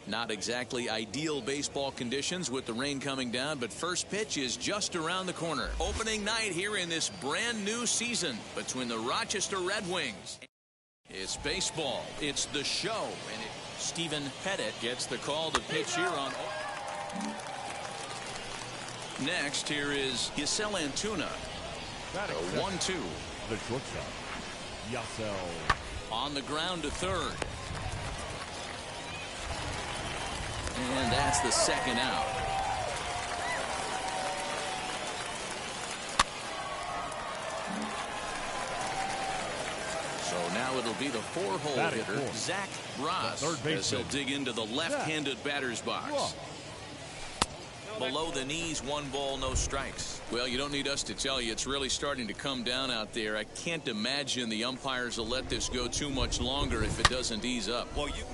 Not exactly ideal baseball conditions with the rain coming down, but first pitch is just around the corner. Opening night here in this brand new season between the Rochester Red Wings. It's baseball. It's the show. And Stephen Pettit gets the call to pitch here on. Next, here is Yasel Antuna. A 1-2. The shortstop, Yasel. On the ground to third. And that's the second out. So now it'll be the 4-hole hitter, Zach Ross, as he'll dig into the left-handed batter's box. Below the knees, 1 ball, no strikes. Well, you don't need us to tell you, it's really starting to come down out there. I can't imagine the umpires will let this go too much longer if it doesn't ease up.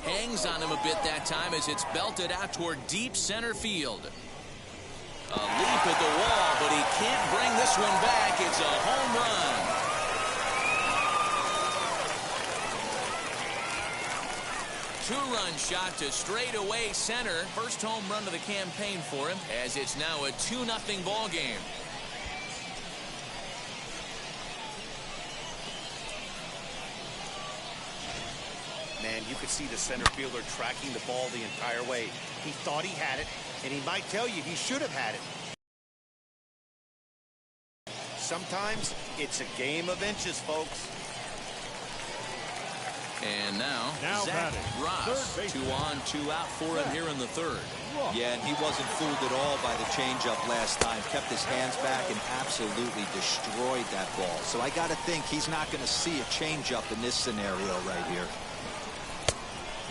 Hangs on him a bit that time as it's belted out toward deep center field. A leap at the wall, but he can't bring this one back. It's a home run. Two-run shot to straightaway center. First home run of the campaign for him, as it's now a 2-0 ball game. Man, you could see the center fielder tracking the ball the entire way. He thought he had it, and he might tell you he should have had it. Sometimes it's a game of inches, folks. And now Zach Ross, 2 on, 2 out for him here in the third. Yeah, and he wasn't fooled at all by the changeup last time. Kept his hands back and absolutely destroyed that ball. So I got to think he's not going to see a changeup in this scenario right here.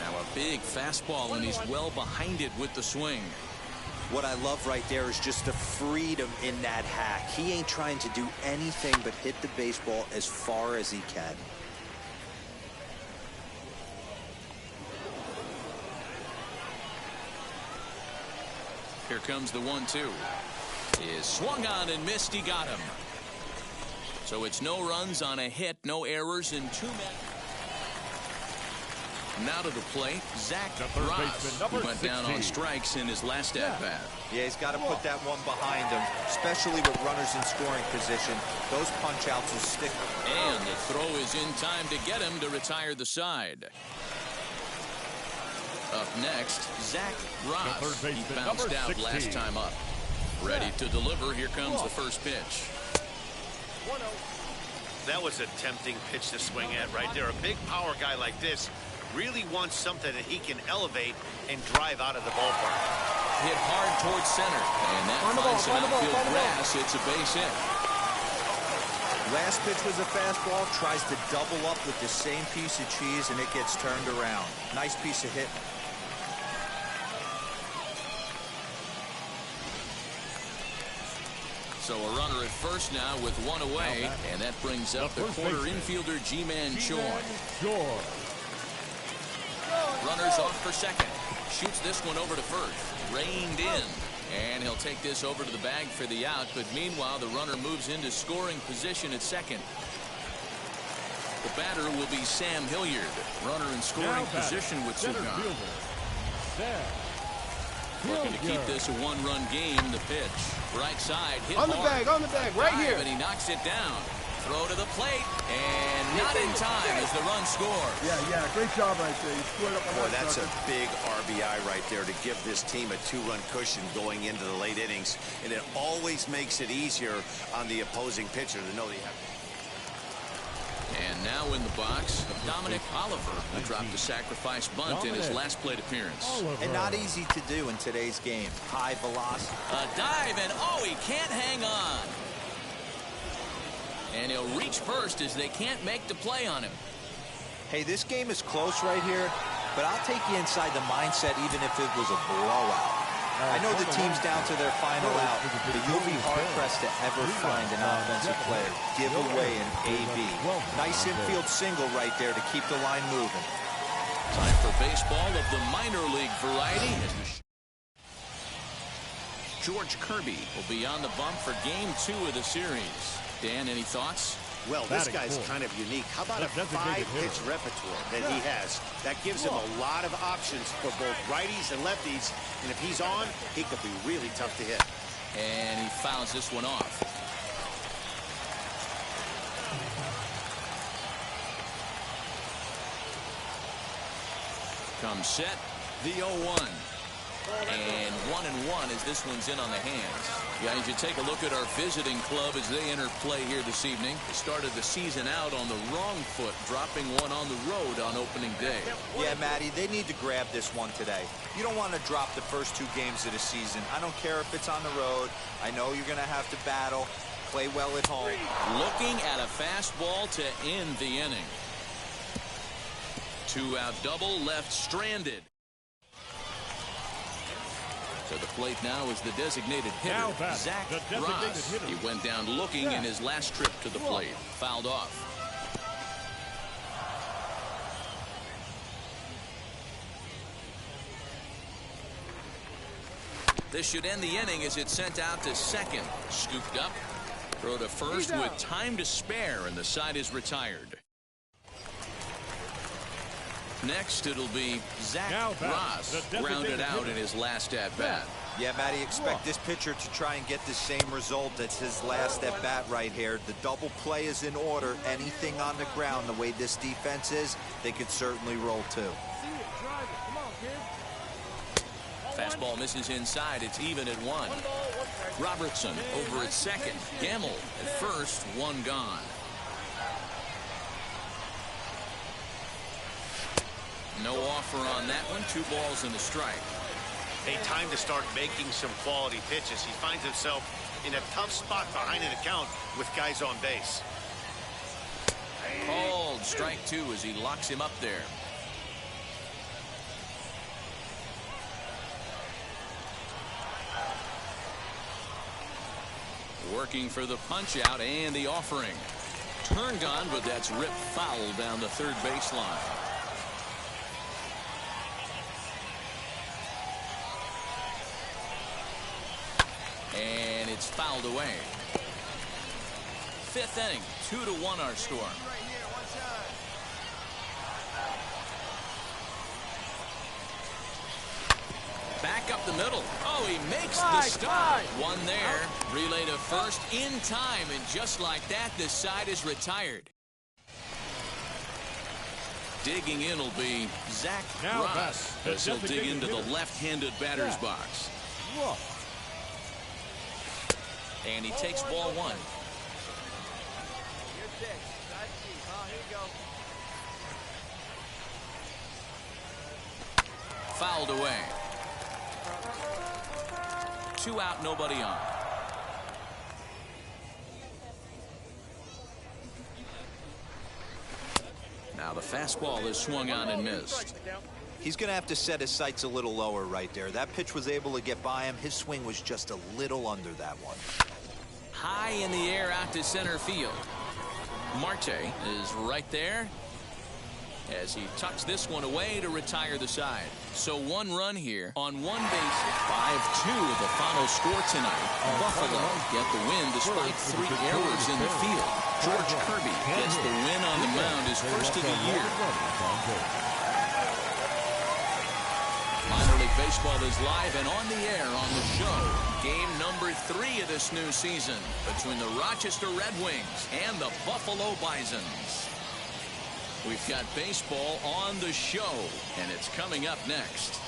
Now a big fastball, and he's well behind it with the swing. What I love right there is just the freedom in that hack. He ain't trying to do anything but hit the baseball as far as he can. Here comes the 1-2. Is swung on and missed. He got him. So it's no runs on a hit, no errors in 2 men. Now to the plate, Zach Ross, who went down on strikes in his last at-bat. Yeah, he's got to put that one behind him, especially with runners in scoring position. Those punch-outs will stick. And the throw is in time to get him to retire the side. Up next, Zach Ross. He bounced out last time up. Ready to deliver. Here comes the first pitch. That was a tempting pitch to swing at right there. A big power guy like this really wants something that he can elevate and drive out of the ballpark. Hit hard towards center. And that finds some outfield grass. It's a base hit. Last pitch was a fastball. Tries to double up with the same piece of cheese, and it gets turned around. Nice piece of hit. So a runner at first now with 1 away, and that brings up the corner infielder G-Man Chorn. Runners off for second. Shoots this one over to first. Reined in. And he'll take this over to the bag for the out, but meanwhile the runner moves into scoring position at second. The batter will be Sam Hilliard. Runner in scoring position with Sugan. Looking to keep this a 1-run game. The pitch. Right side. Hit on the bag, right here. And he knocks it down. Throw to the plate. And not in time as the run scores. Yeah, great job right there. You scored up on Boy, that's a big RBI right there to give this team a 2-run cushion going into the late innings. And it always makes it easier on the opposing pitcher to know they have. And now in the box, Dominic Oliver, who dropped a sacrifice bunt in his last plate appearance. And not easy to do in today's game. High velocity. A dive, and he can't hang on. And he'll reach first as they can't make the play on him. Hey, this game is close right here, but I'll take you inside the mindset even if it was a blowout. I know the team's down to their final out, but you'll be hard-pressed to ever find an offensive player give away an AB. Nice infield single right there to keep the line moving. Time for baseball of the minor league variety. George Kirby will be on the bump for Game 2 of the series. Dan, any thoughts? Well, this guy's kind of unique. How about a 5-pitch repertoire that he has? That gives him a lot of options for both righties and lefties. And if he's on, he could be really tough to hit. And he fouls this one off. Comes set, the 0-1. And 1-1 as this one's in on the hands. Yeah, as you take a look at our visiting club as they enter play here this evening. They started the season out on the wrong foot, dropping one on the road on opening day. Yeah, Matty, they need to grab this one today. You don't want to drop the first 2 games of the season. I don't care if it's on the road. I know you're going to have to battle. Play well at home. Looking at a fastball to end the inning. 2-out double, left stranded. To the plate now is the designated hitter, Zach Ross. He went down looking in his last trip to the plate. Fouled off. This should end the inning as it's sent out to second. Scooped up. Throw to first with time to spare, and the side is retired. Next, it'll be Zach Ross, grounded out in his last at-bat. Yeah, Matty, expect this pitcher to try and get the same result as his last at-bat right here. The double play is in order. Anything on the ground, the way this defense is, they could certainly roll too. Fastball misses inside. It's even at 1. Robertson over at second. Gamble at first. 1 gone. No offer on that one. 2 balls and a strike. Hey, time to start making some quality pitches. He finds himself in a tough spot behind an account with guys on base. Called strike 2 as he locks him up there. Working for the punch out and the offering. Turned on, but that's ripped foul down the third baseline. And it's fouled away. 5th inning, 2-1 our score. Back up the middle. Oh, he makes the stop. 1 there. Relay to first in time, and just like that, this side is retired. Digging in will be Zach Ross as he'll dig into the left-handed batter's box. And he takes ball 1. Fouled away. 2 out, nobody on. Now the fastball is swung on and missed. He's going to have to set his sights a little lower right there. That pitch was able to get by him. His swing was just a little under that one. High in the air out to center field. Marte is right there as he tucks this one away to retire the side. So 1 run here on 1 base. 5-2 the final score tonight. Buffalo get the win despite 3 errors in the field. George Kirby gets the win on the mound, his first of the year. Minor League Baseball is live and on the air on the show. Game number 3 of this new season between the Rochester Red Wings and the Buffalo Bisons. We've got baseball on the show, and it's coming up next.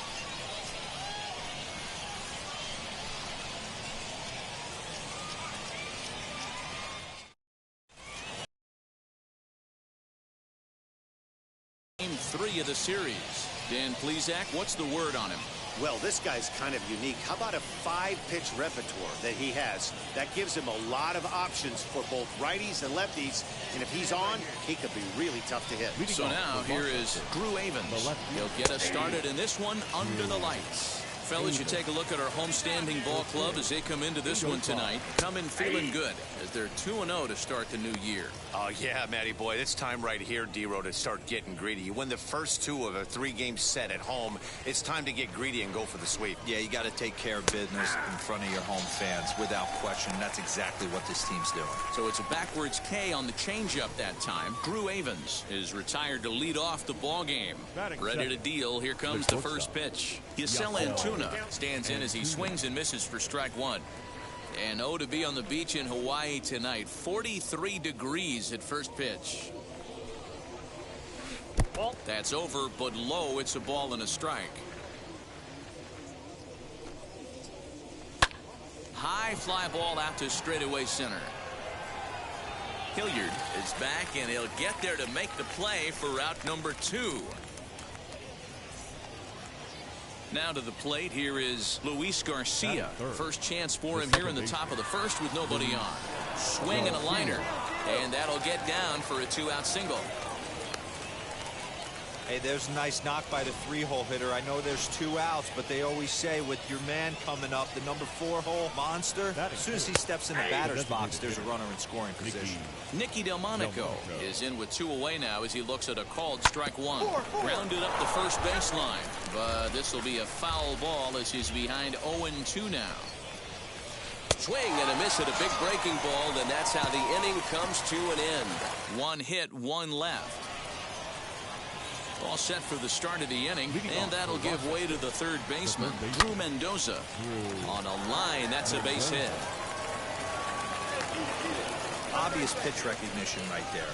Game 3 of the series. Dan Plesac, what's the word on him? Well, this guy's kind of unique. How about a 5-pitch repertoire that he has? That gives him a lot of options for both righties and lefties. And if he's on, he could be really tough to hit. So now here is Drew Avens. He'll get us started in this one under the lights. fellas, you take a look at our homestanding ball club as they come into this one tonight. Coming feeling good as they're 2-0 to start the new year. Oh, yeah, Matty boy. It's time right here, D-Row, to start getting greedy. You win the first 2 of a 3-game set at home. It's time to get greedy and go for the sweep. Yeah, you got to take care of business in front of your home fans without question. That's exactly what this team's doing. So it's a backwards K on the changeup that time. Drew Avens is retired to lead off the ball game. Ready to deal. Here comes the first pitch. Yasel Antuna stands in as he swings and misses for strike 1. And to be on the beach in Hawaii tonight. 43 degrees at first pitch. That's over, but low. It's a ball and a strike. High fly ball out to straightaway center. Hilliard is back, and he'll get there to make the play for out number 2. Now to the plate, here is Luis Garcia. First chance for him here in the top of the first with nobody on. Swing and a liner, and that'll get down for a 2-out single. Hey, there's a nice knock by the 3-hole hitter. I know there's 2 outs, but they always say with your man coming up, the number 4-hole monster, as soon as he steps in the batter's box, there's a runner in scoring position. Nicky Delmonico is in with 2 away now as he looks at a called strike 1. Grounded up the first baseline, but this will be a foul ball as he's behind 0-2 now. Swing and a miss at a big breaking ball, and that's how the inning comes to an end. 1 hit, 1 left. All set for the start of the inning, and that'll give way to the third baseman, Drew Mendoza. On a line, that's a base hit. Obvious pitch recognition right there.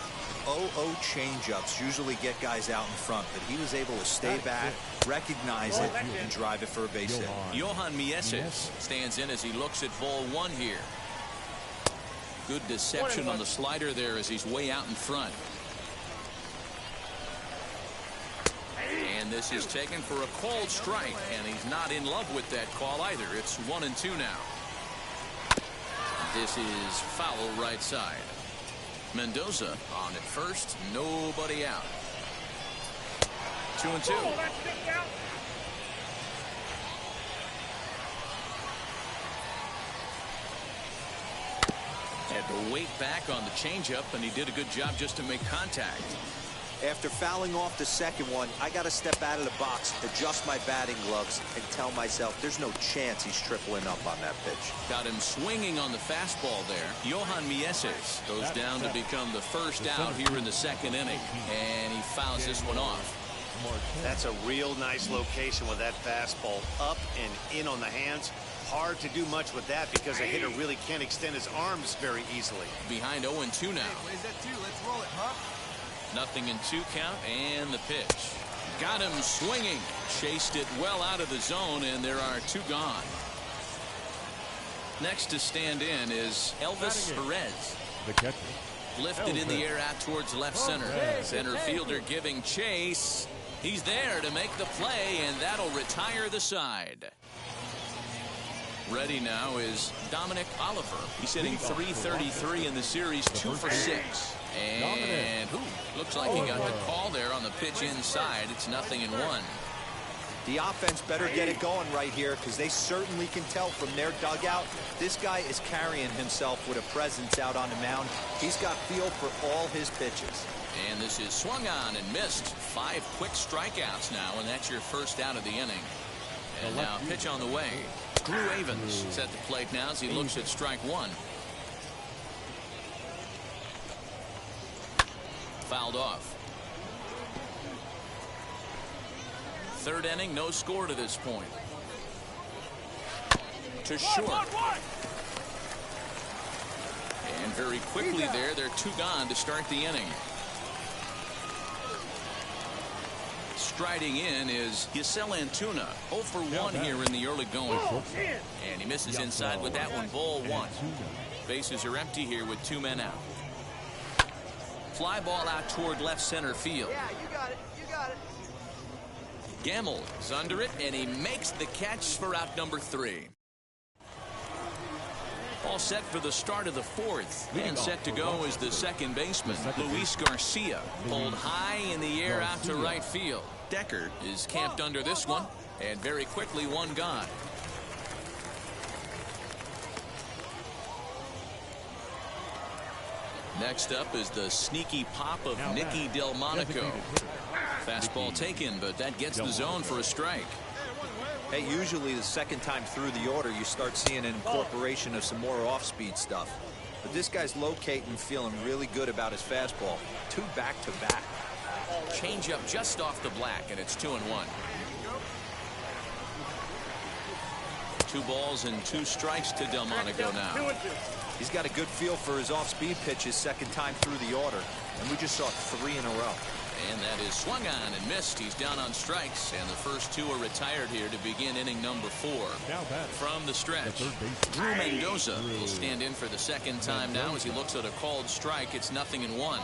0-0 changeups usually get guys out in front, but he was able to stay back, recognize it, and drive it for a base hit. Johan Mieses stands in as he looks at ball 1 here. Good deception on the slider there as he's way out in front. And this is taken for a called strike, and he's not in love with that call either. It's 1-2 now. This is foul right side. Mendoza on at first, nobody out. 2-2. Had to wait back on the changeup, and he did a good job just to make contact. After fouling off the second one, I got to step out of the box, adjust my batting gloves, and tell myself there's no chance he's tripling up on that pitch. Got him swinging on the fastball there. Johan Mieses goes down to become the first out here in the second inning, and he fouls this one off. That's a real nice location with that fastball up and in on the hands. Hard to do much with that because a hitter really can't extend his arms very easily. Behind 0-2 now. Where's that 2? Let's roll it, huh? Nothing in 2 count, and the pitch. Got him swinging. Chased it well out of the zone, and there are 2 gone. Next to stand in is Elvis Perez. The catcher. Lifted in the air out towards left center. Center fielder giving chase. He's there to make the play, and that'll retire the side. Ready now is Dominic Oliver. He's hitting .333 in the series, 2 for 6. And looks like he got the call there on the pitch inside. It's 0-1. The offense better get it going right here because they certainly can tell from their dugout this guy is carrying himself with a presence out on the mound. He's got feel for all his pitches. And this is swung on and missed. 5 quick strikeouts now, and that's your first out of the inning. And now pitch on the way. Drew Avens is at the plate now as he looks at strike 1. Fouled off. Third inning, no score to this point. To short. And very quickly there, they're 2 gone to start the inning. Striding in is Yasel Antuna. 0 for 1 here in the early going. And he misses inside with that one, ball 1. Bases are empty here with 2 men out. Fly ball out toward left center field. Yeah, you got it. You got it. Gamble is under it, and he makes the catch for out number 3. All set for the start of the 4th. And set to go is the second baseman, Luis Garcia. Pulled high in the air out to right field. Decker is camped under this one. And very quickly, one gone. Next up is the sneaky pop of Nicky Delmonico. Fastball taken, but that gets the zone for a strike. Hey, usually the second time through the order, you start seeing an incorporation of some more off-speed stuff. But this guy's locating, feeling really good about his fastball. 2 back-to-back. Changeup just off the black, and it's 2-1. 2 balls and 2 strikes to Delmonico now. He's got a good feel for his off-speed pitches second time through the order, and we just saw 3 in a row. And that is swung on and missed. He's down on strikes, and the first 2 are retired here to begin inning number 4. From the stretch, Drew Mendoza will stand in for the second time now as he looks at a called strike. It's 0-1.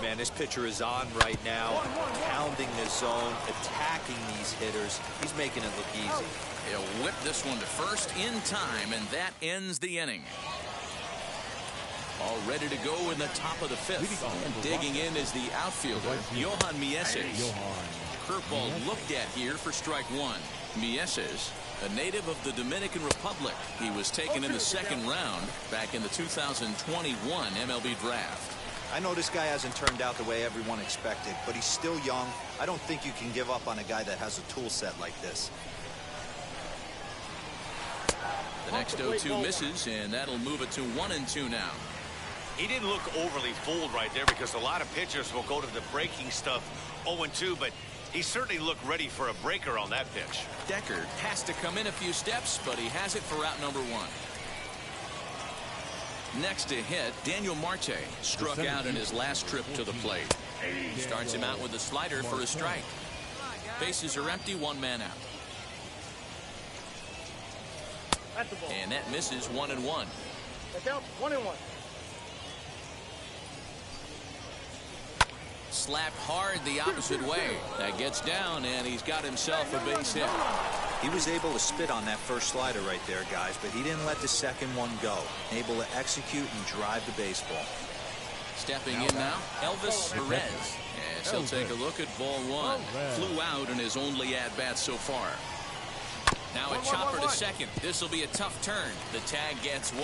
Man, this pitcher is on right now, pounding the zone, attacking these hitters. He's making it look easy. He'll whip this one to first in time, and that ends the inning. All ready to go in the top of the 5th. And digging in is the outfielder, Johan Mieses. Curveball looked at here for strike 1. Mieses, a native of the Dominican Republic. He was taken in the 2nd round back in the 2021 MLB draft. I know this guy hasn't turned out the way everyone expected, but he's still young. I don't think you can give up on a guy that has a tool set like this. The next 0-2 misses, and that'll move it to 1-2 now. He didn't look overly fooled right there because a lot of pitchers will go to the breaking stuff 0-2, but he certainly looked ready for a breaker on that pitch. Deckard has to come in a few steps, but he has it for out number 1. Next to hit, Daniel Marte struck out in his last trip to the plate. Starts him out with a slider for a strike. Bases are empty, 1 man out. And that misses 1-1. That's out, 1-1. Slapped hard the opposite way. That gets down, and he's got himself a base hit. He was able to spit on that first slider right there, guys, but he didn't let the second one go. Able to execute and drive the baseball. Stepping in now, Elvis Perez. Yes, he'll take a look at ball 1. Flew out in his only at-bat so far. Now a chopper to second. This will be a tough turn. The tag gets 1.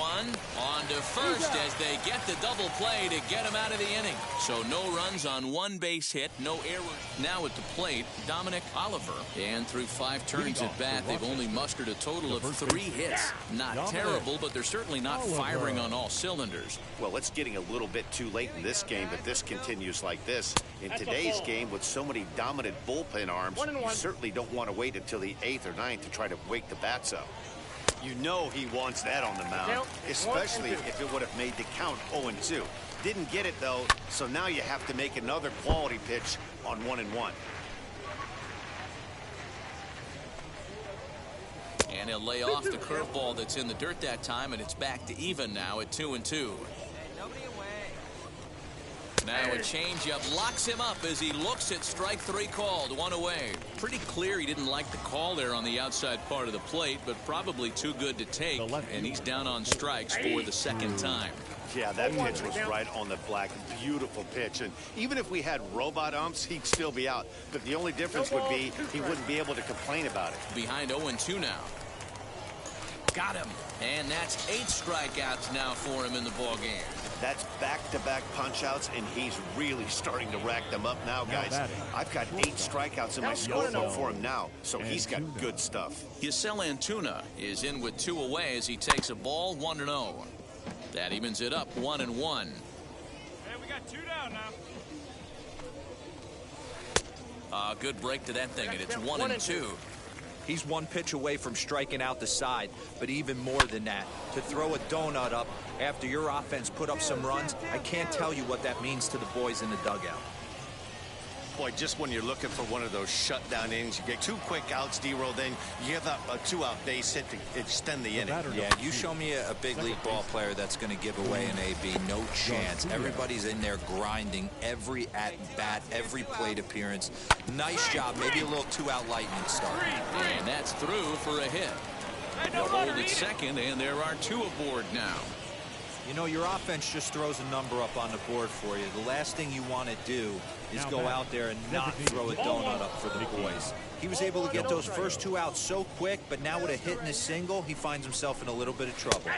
On to first as they get the double play to get him out of the inning. So no runs on 1 base hit, no errors. Now at the plate, Dominic Oliver. And through 5 turns at bat, they've only mustered a total of 3 hits. Not terrible, but they're certainly not firing on all cylinders. Well, it's getting a little bit too late in this game, but this continues like this. In today's game, with so many dominant bullpen arms, you certainly don't want to wait until the 8th or 9th to try to wake the bats up. You know he wants that on the mound, especially if it would have made the count 0-2. Didn't get it, though, so now you have to make another quality pitch on 1-1. And he'll lay off the curveball that's in the dirt that time, and it's back to even now at 2-2. Now a changeup locks him up as he looks at strike 3 called. 1 away. Pretty clear he didn't like the call there on the outside part of the plate, but probably too good to take, and he's down on strikes for the 2nd time. Yeah, that pitch was right on the black. Beautiful pitch. And even if we had robot umps, he'd still be out. But the only difference would be he wouldn't be able to complain about it. Behind 0-2 now. Got him. And that's 8 strikeouts now for him in the ballgame. That's back-to-back punch-outs, and he's really starting to rack them up now, guys. I've got 8 strikeouts in my scorebook for him now, so he's got good stuff. Giselle Antuna is in with 2 away as he takes a ball 1-0. That evens it up 1-1. Hey, we got 2 down now. Good break to that thing, and it's 1-2. He's 1 pitch away from striking out the side, but even more than that, to throw a donut up after your offense put up some runs, I can't tell you what that means to the boys in the dugout. Boy, just when you're looking for one of those shutdown innings, you get 2 quick outs, D-roll, then you give up a 2-out base hit to extend the inning. Yeah, you show me a big league ball player that's going to give away an AB, no chance. Everybody's in there grinding every at-bat, every plate appearance. Nice job, maybe a little 2-out lightning start. And that's through for a hit. They'll hold at second, and there are 2 aboard now. You know, your offense just throws a number up on the board for you. The last thing you want to do is go out there and not throw a donut up for the boys. He was able to get those first 2 outs so quick, but now with a hit and a single, he finds himself in a little bit of trouble.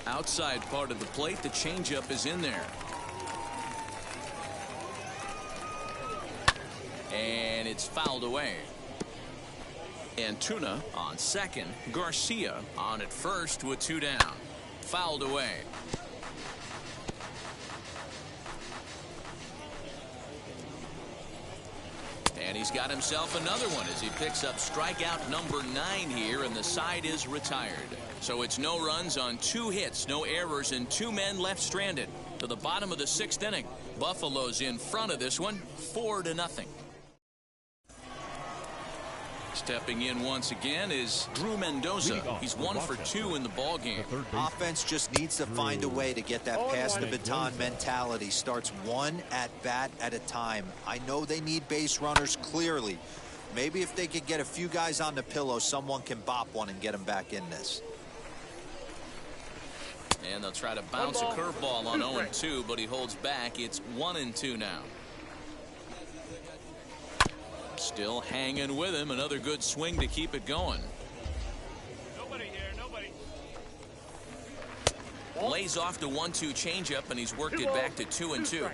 Outside part of the plate, the changeup is in there. And it's fouled away. Antuna on second. Garcia on at first with 2 down. Fouled away. And he's got himself another one as he picks up strikeout number 9 here, and the side is retired. So it's no runs on 2 hits, no errors, and 2 men left stranded. To the bottom of the 6th inning. Buffalo's in front of this one, 4-0. Stepping in once again is Drew Mendoza. He's 1 for 2 in the ball game. Offense just needs to find a way to get that pass the baton mentality. Starts 1 at bat at a time. I know they need base runners clearly. Maybe if they could get a few guys on the pillow, someone can bop one and get them back in this. And they'll try to bounce a curveball on 0-2, but he holds back. It's 1-2 now. Still hanging with him. Another good swing to keep it going. Nobody here, nobody. Lays off the 1-2 changeup, and he's worked it back to 2-2.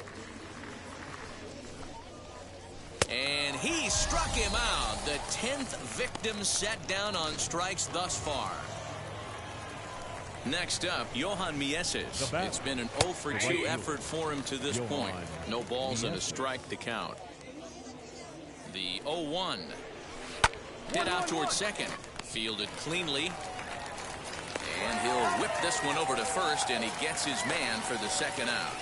And he struck him out. The 10th victim set down on strikes thus far. Next up, Johan Mieses. It's been an 0 for 2 effort for him to this point. No balls and a strike to count. The 0-1. Hit out towards second. Fielded cleanly. And he'll whip this one over to first, and he gets his man for the 2nd out.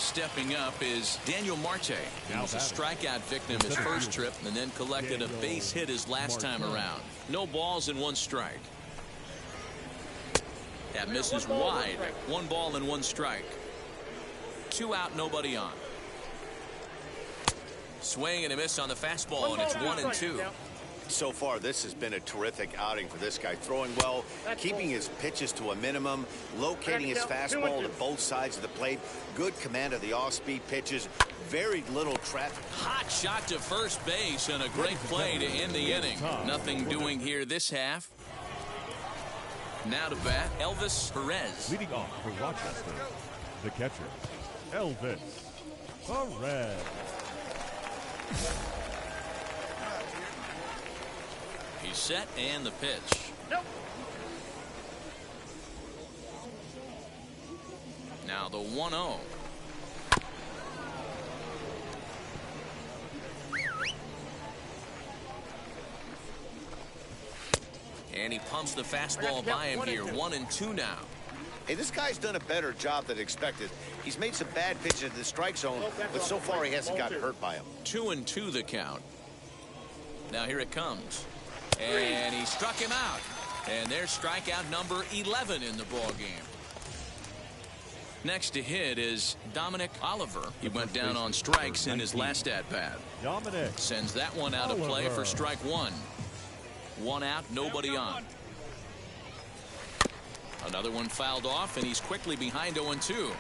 Stepping up is Daniel Marte. He was a strikeout victim his first trip and then collected a base hit his last time around. No balls and 1 strike. That misses wide. 1 ball and 1 strike. 2 out, nobody on. Swing and a miss on the fastball, and it's 1-2. So far, this has been a terrific outing for this guy. Throwing well, keeping his pitches to a minimum, locating his fastball to both sides of the plate. Good command of the off-speed pitches. Very little traffic. Hot shot to first base, and a great play to end the inning. Nothing doing here this half. Now to bat, Elvis Perez. Leading off for Rochester, the catcher, Elvis Perez. He's set, and the pitch. Nope. Now the 1-0. And he pumps the fastball by him here. 1-2 now. Hey, this guy's done a better job than expected. He's made some bad pitches in the strike zone, but so far he hasn't gotten hurt by them. 2-2 the count. Now here it comes. And he struck him out. And there's strikeout number 11 in the ball game. Next to hit is Dominic Oliver. He went down on strikes in his last at-bat. Dominic sends that one out of play for strike 1. 1 out, nobody on. Another one fouled off, and he's quickly behind 0-2.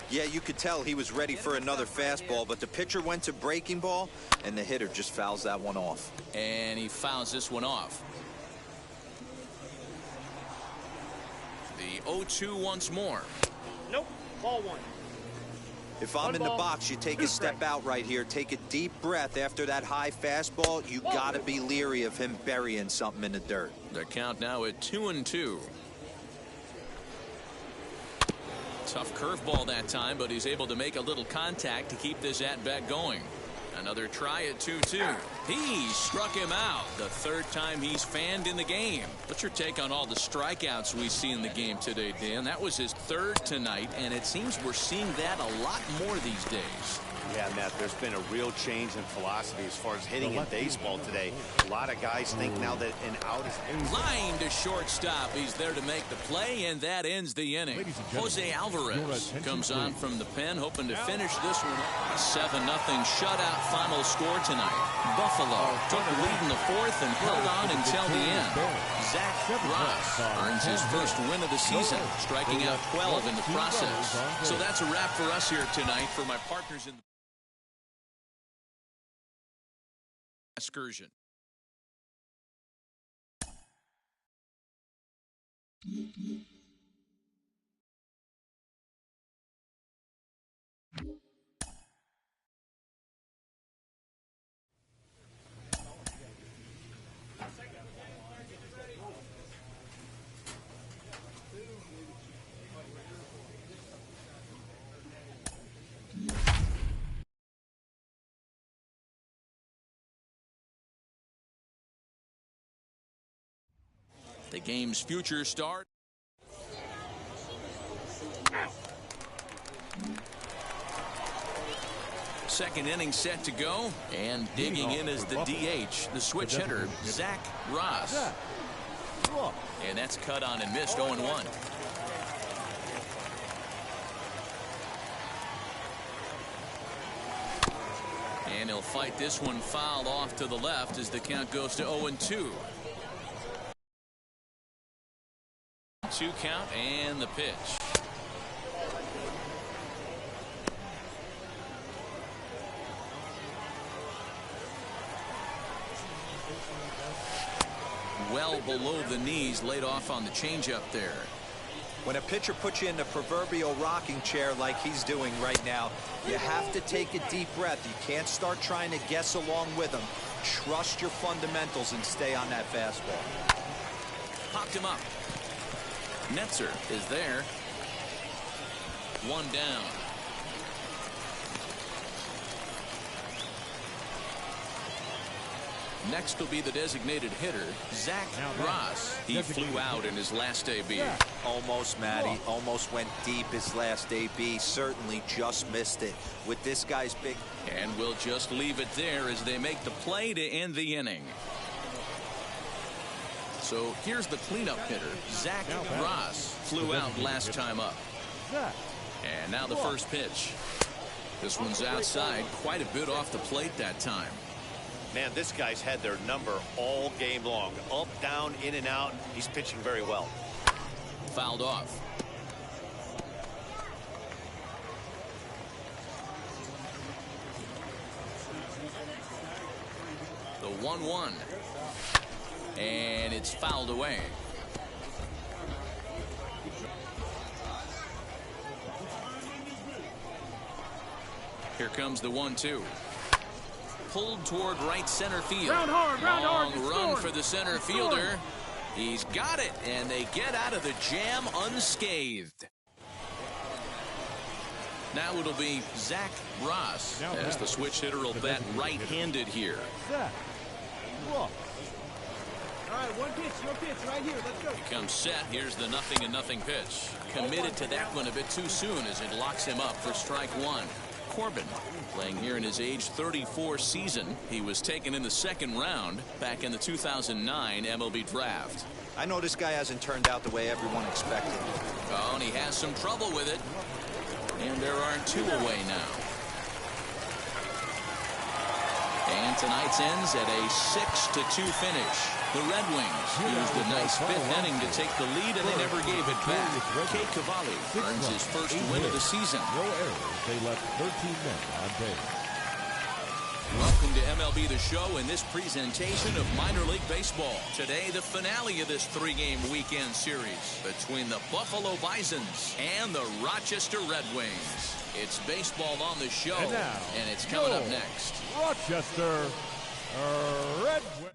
Yeah, you could tell he was ready for another fastball, but the pitcher went to breaking ball, and the hitter just fouls that one off. And he fouls this one off. The 0-2 once more. Nope. Ball 1. If I'm in the box, you take a step out right here. Take a deep breath after that high fastball. You got to be leery of him burying something in the dirt. The count now at 2-2. Tough curveball that time, but he's able to make a little contact to keep this at-bat going. Another try at 2-2. He struck him out. The 3rd time he's fanned in the game. What's your take on all the strikeouts we see in the game today, Dan? That was his 3rd tonight, and it seems we're seeing that a lot more these days. Yeah, Matt, there's been a real change in philosophy as far as hitting in baseball today. A lot of guys think now that an out is... Line to shortstop. He's there to make the play, and that ends the inning. Jose Alvarez comes on from the pen, hoping to finish this one up. A 7-0 shutout final score tonight. Buffalo took the lead in the fourth and held on until the end. Zach Ross earns his first win of the season, striking out 12 in the process. So that's a wrap for us here tonight. For my partners in the excursion. The game's future start. Second inning set to go, and digging in is the DH, the switch hitter, Zach Ross. And that's cut on and missed, 0-1. And he'll fight this one fouled off to the left as the count goes to 0-2. 2 count and the pitch. Well below the knees, laid off on the changeup there. When a pitcher puts you in the proverbial rocking chair like he's doing right now, you have to take a deep breath. You can't start trying to guess along with him. Trust your fundamentals and stay on that fastball. Popped him up. Netzer is there. 1 down. Next will be the designated hitter, Zach Ross. He flew out in his last AB. Almost, Matty. Almost went deep his last AB. Certainly just missed it with this guy's big. And we'll just leave it there as they make the play to end the inning. So here's the cleanup hitter, Zach Ross. Flew out last time up. And now the first pitch. This one's outside, quite a bit off the plate that time. Man, this guy's had their number all game long. Up, down, in and out. He's pitching very well. Fouled off. The 1-1. And it's fouled away. Here comes the 1-2. Pulled toward right center field. Round hard, Long run for the center fielder. He's got it, and they get out of the jam unscathed. Now it'll be Zach Ross as the switch hitter will bat right-handed here. All right, one pitch, right here. Let's go. He comes set. Here's the 0-0 pitch. Committed to that one a bit too soon as it locks him up for strike one. Corbin playing here in his age 34 season. He was taken in the second round back in the 2009 MLB draft. I know this guy hasn't turned out the way everyone expected. Oh, and he has some trouble with it. And there are 2 away now. And tonight's ends at a 6-2 finish. The Red Wings used a nice 5th inning to take the lead, and they never gave it back. Kay Cavalli earns his first win of the season. No errors. They left 13 men on base. Welcome to MLB The Show in this presentation of minor league baseball. Today, the finale of this 3-game weekend series between the Buffalo Bisons and the Rochester Red Wings. It's baseball on the show, and it's coming up next. Rochester Red Wings.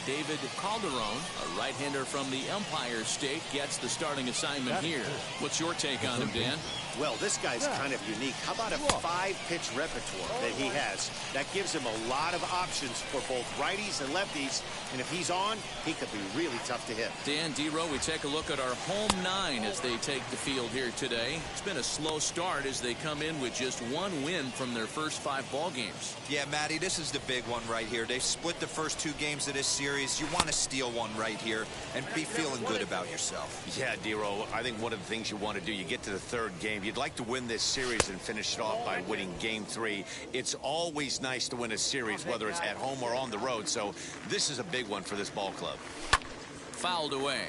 David Calderon, a right-hander from the Empire State, gets the starting assignment here. What's your take on him, Dan? Well, this guy's kind of unique. How about a 5-pitch repertoire that he has? That gives him a lot of options for both righties and lefties. And if he's on, he could be really tough to hit. Dan Dero, we take a look at our home 9 as they take the field here today. It's been a slow start as they come in with just 1 win from their first 5 ball games. Yeah, Matty, this is the big one right here. They've split the first 2 games of this series. You want to steal one right here and be feeling good about yourself. Yeah, Dero, I think one of the things you want to do, you get to the 3rd game, you'd like to win this series and finish it off by winning game 3. It's always nice to win a series, whether it's at home or on the road. So this is a big one for this ball club. Fouled away.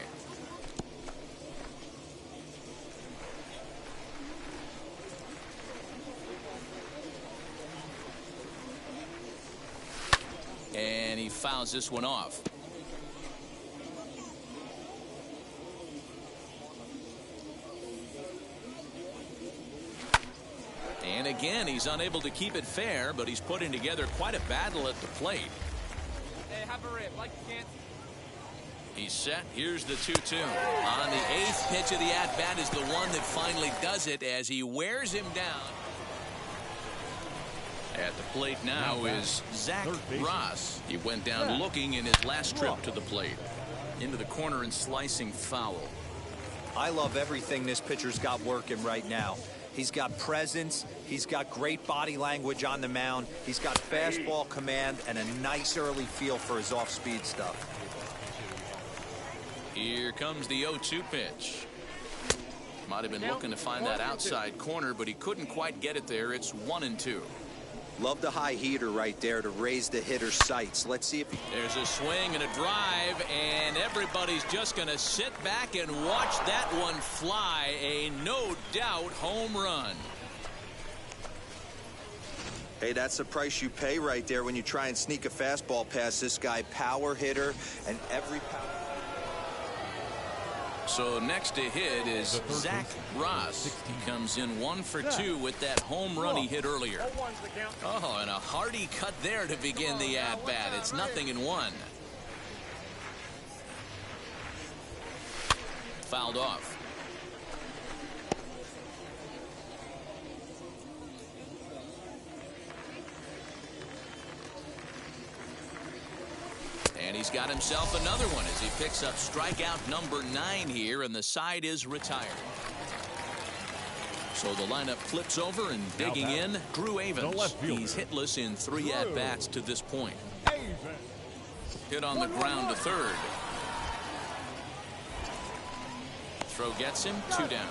And he fouls this one off. And again, he's unable to keep it fair, but he's putting together quite a battle at the plate. Hey, have a rip, like you can't. He's set. Here's the 2-2. On the 8th pitch of the at-bat is the one that finally does it as he wears him down. At the plate now is Zach Ross. He went down looking in his last trip to the plate. Into the corner and slicing foul. I love everything this pitcher's got working right now. He's got presence. He's got great body language on the mound. He's got fastball command and a nice early feel for his off-speed stuff. Here comes the 0-2 pitch. Might have been looking to find that outside corner, but he couldn't quite get it there. It's 1-2. Love the high heater right there to raise the hitter's sights. Let's see if he... There's a swing and a drive, and everybody's just going to sit back and watch that one fly. A no-doubt home run. Hey, that's the price you pay right there when you try and sneak a fastball past this guy. Power hitter, and every power... So next to hit is Zach Ross. He comes in 1 for 2 with that home run he hit earlier. Oh, and a hearty cut there to begin the at-bat. It's 0-1. Fouled off. And he's got himself another one as he picks up strikeout number 9 here, and the side is retired. So the lineup flips over, and digging in, Drew Avens. He's hitless in 3 at-bats to this point. Hit on the ground to third. Throw gets him, 2 down.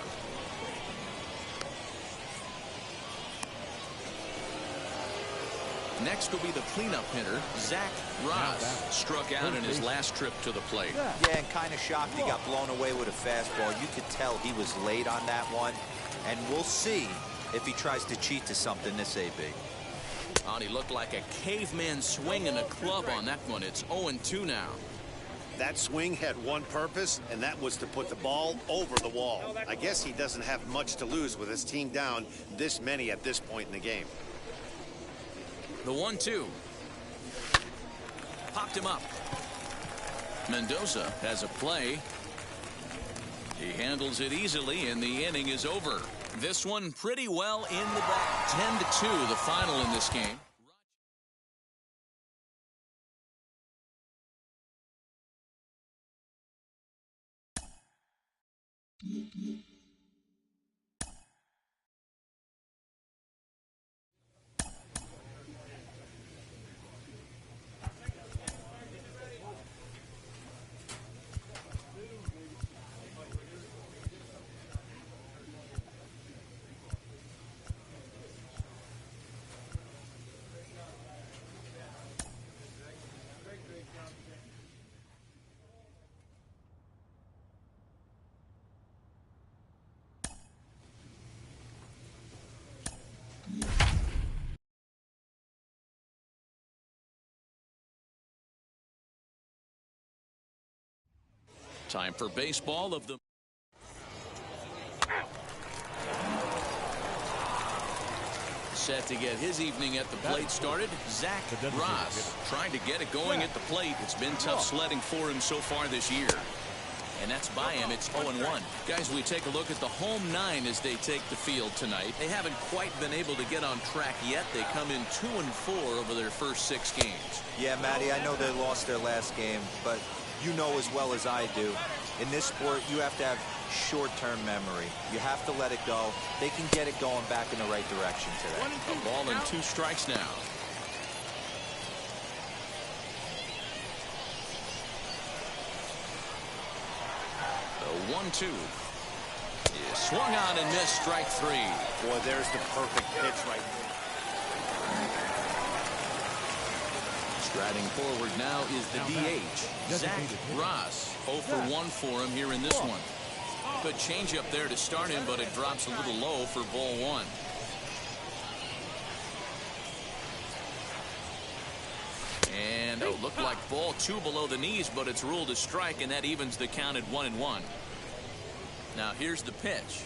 Next will be the cleanup hitter, Zach Ross. Struck out in his last trip to the plate. Yeah, and kind of shocked he got blown away with a fastball. You could tell he was late on that one. And we'll see if he tries to cheat to something this AB. Oh, he looked like a caveman swinging a club on that one. It's 0-2 now. That swing had one purpose, and that was to put the ball over the wall. I guess he doesn't have much to lose with his team down this many at this point in the game. The 1-2. Popped him up. Mendoza has a play. He handles it easily, and the inning is over. This one pretty well in the bag. 10-2, the final in this game. Time for baseball of the... Set to get his evening at the plate started, Zach Ross. Trying to get it going at the plate. It's been tough sledding for him so far this year. and that's by him. It's 0-1. Guys, we take a look at the home 9 as they take the field tonight. They haven't quite been able to get on track yet. They come in 2-4 over their first 6 games. Yeah, Matty, I know they lost their last game, but you know as well as I do, in this sport, you have to have short-term memory. You have to let it go. They can get it going back in the right direction today. A ball and 2 strikes now. The 1-2. Is swung on and missed, strike 3. Boy, there's the perfect pitch right there. Striding forward now is the DH, Zach Ross. 0 for 1 for him here in this one. Good changeup there to start him, but it drops a little low for ball 1. And looked like ball 2 below the knees, but it's ruled a strike, and that evens the count at 1-1. Now here's the pitch.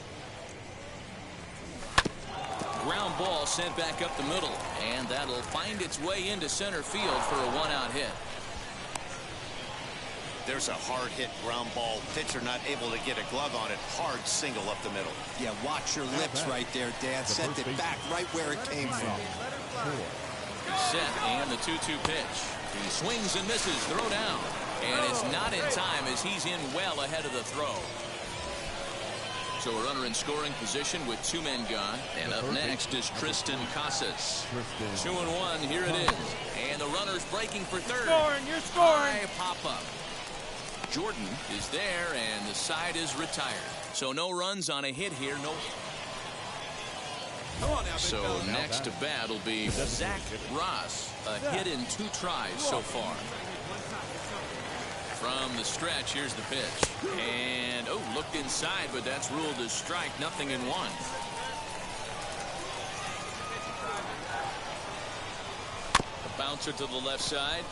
Ground ball sent back up the middle, and that'll find its way into center field for a 1-out hit. There's a hard hit ground ball. Pitcher not able to get a glove on it. Hard single up the middle. Yeah, watch your lips right there, Dan. Sent it back right where it came from. Set, and the 2-2 pitch. He swings and misses, throw down. And it's not in time as he's in well ahead of the throw. So a runner in scoring position with 2 men gone. And up next is Tristan Casas. 2-1, here it is. And the runner's breaking for third. You're scoring. High pop-up. Jordan is there, and the side is retired. So no runs on a hit here. No. So next to bat will be Zach Ross. A hit in 2 tries so far. From the stretch, here's the pitch. And, looked inside, but that's ruled a strike. 0-1. A bouncer to the left side.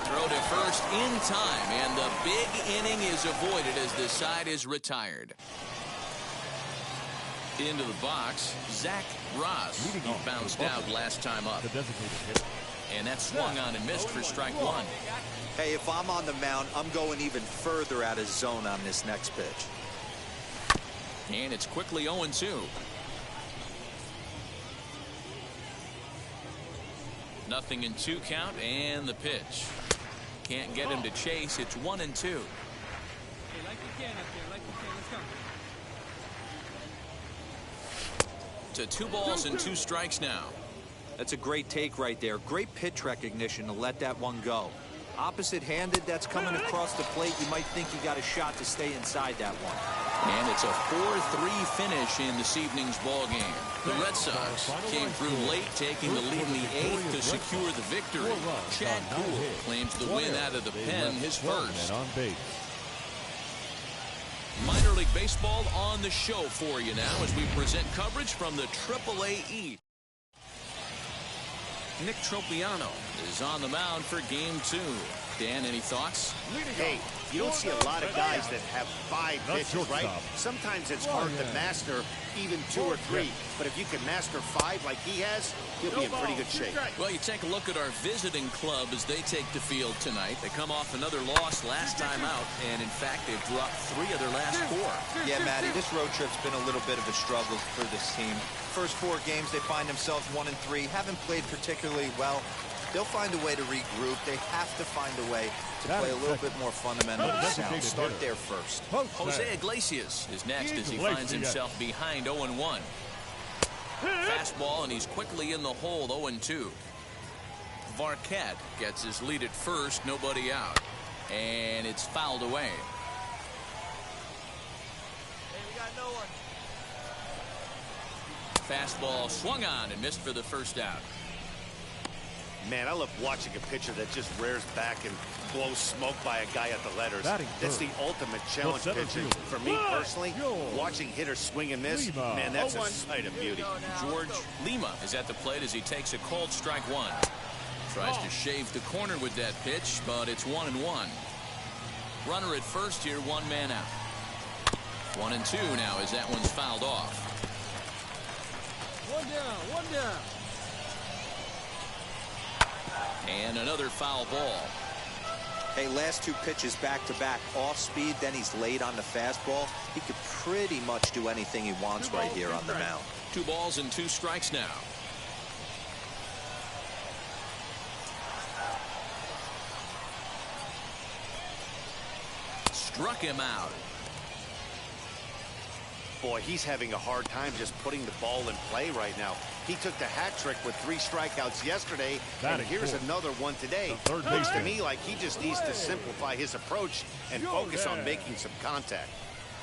Throw to first in time, and the big inning is avoided as the side is retired. Into the box, Zach Ross. He bounced out last time up. And that swung on and missed for strike 1. Hey, if I'm on the mound, I'm going even further out of zone on this next pitch. And it's quickly 0-2. Nothing in 2 count, and the pitch. Can't get him to chase. It's 1-2. Hey, like you can up there, like you can. Let's go. To 2 balls and 2 strikes now. That's a great take right there. Great pitch recognition to let that one go. Opposite-handed, that's coming across the plate. You might think you got a shot to stay inside that one. And it's a 4-3 finish in this evening's ball game. The Red Sox came through late, taking the lead in the 8th to secure the victory. Chad Kuhl claims the win out of the pen, his first. Minor League Baseball on the show for you now as we present coverage from the AAA. Nick Tropiano is on the mound for game 2. Dan, any thoughts? Hey, you don't see a lot of guys that have 5 pitches, right? Sometimes it's hard to master even 2 or 3. But if you can master 5 like he has, you'll be in pretty good shape. Well, you take a look at our visiting club as they take the field tonight. They come off another loss last time out, and in fact, they've dropped 3 of their last 4. Yeah, Matty, this road trip's been a little bit of a struggle for this team. First 4 games, they find themselves 1-3. Haven't played particularly well. They'll find a way to regroup. They have to find a way to play a little bit more fundamentally sound. Start there first. Jose Iglesias is next as he finds himself behind 0-1. Fastball, and he's quickly in the hole, 0-2. Varquette gets his lead at first, nobody out. And it's fouled away. Hey, we got no one. Fastball swung on and missed for the first out. Man, I love watching a pitcher that just rears back and blows smoke by a guy at the letters. That's the ultimate challenge pitching. For me personally, watching hitters swing and miss, man, that's a sight of beauty. George Lima is at the plate as he takes a called strike 1. Tries to shave the corner with that pitch, but it's 1-1. Runner at first here, 1 man out. 1-2 now as that one's fouled off. 1 down, 1 down. And another foul ball. Hey, last two pitches back-to-back off speed, then he's late on the fastball. He could pretty much do anything he wants right here on the mound. 2 balls and 2 strikes now. Struck him out. Boy, he's having a hard time just putting the ball in play right now. He took the hat trick with 3 strikeouts yesterday, and here's another one today. Looks to me like he just needs to simplify his approach and focus on making some contact.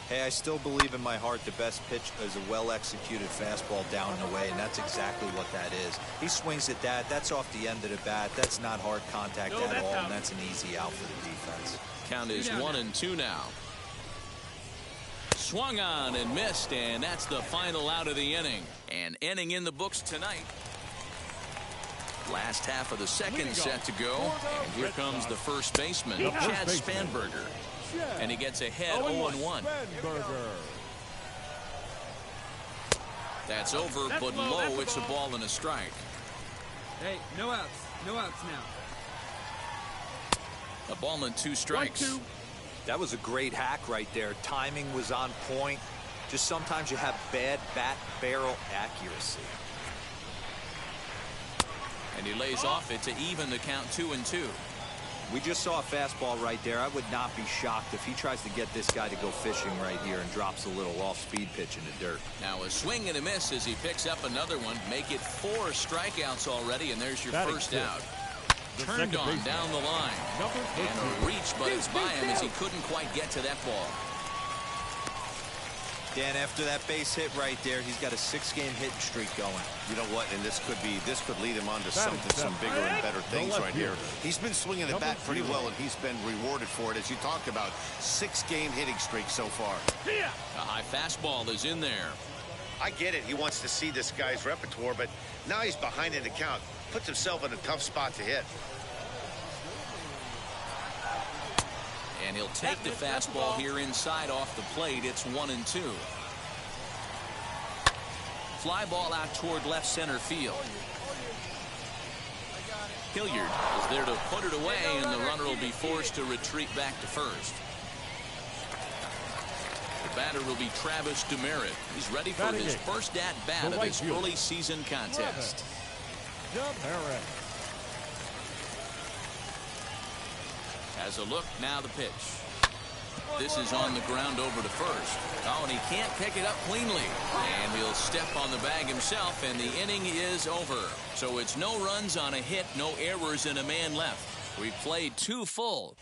Hey, I still believe in my heart the best pitch is a well-executed fastball down and away, and that's exactly what that is. He swings at that. That's off the end of the bat. That's not hard contact at all, and that's an easy out for the defense. Count is 1-2 now. Swung on and missed, and that's the final out of the inning. An inning in the books tonight. Last half of the second set to go, and here comes the first baseman, Chad Spanberger. And he gets ahead 0-1. That's over, but low. It's a ball and a strike. Hey, no outs. No outs now. A ball and 2 strikes. That was a great hack right there. Timing was on point. Just sometimes you have bad bat barrel accuracy. And he lays off it to even the count 2-2. We just saw a fastball right there. I would not be shocked if he tries to get this guy to go fishing right here and drops a little off-speed pitch in the dirt. Now a swing and a miss as he picks up another one. Make it 4 strikeouts already, and there's your first out. Turned on down the line. And a reach, but it's by him as he couldn't quite get to that ball. Dan, after that base hit right there, he's got a 6-game hitting streak going. You know what? And this could lead him on to some bigger and better things right here. He's been swinging the bat pretty well, and he's been rewarded for it, as you talked about. 6-game hitting streak so far. A high fastball is in there. I get it. He wants to see this guy's repertoire, but now he's behind in the count. Puts himself in a tough spot to hit. And he'll take the fastball here inside off the plate. It's 1-2. Fly ball out toward left center field. Hilliard is there to put it away, and the runner will be forced to retreat back to first. The batter will be Travis Demerit. He's ready for his first at-bat of this early season contest. As a look, now the pitch. This is on the ground over to first. Oh, and he can't pick it up cleanly. And he'll step on the bag himself, and the inning is over. So it's no runs on a hit, no errors, and a man left. We've played 2 full.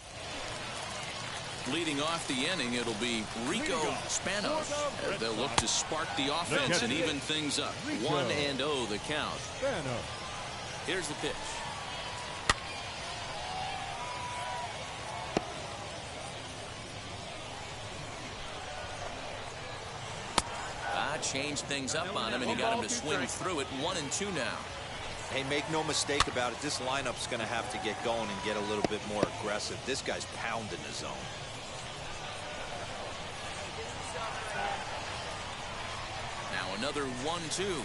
Leading off the inning, it'll be Rico Spanos. They'll look to spark the offense and even things up. 1-0 the count. Here's the pitch. Changed things up on him, and he got him to swing through it. 1-2 now. Hey, make no mistake about it. This lineup's going to have to get going and get a little bit more aggressive. This guy's pounding the zone. Now another 1-2.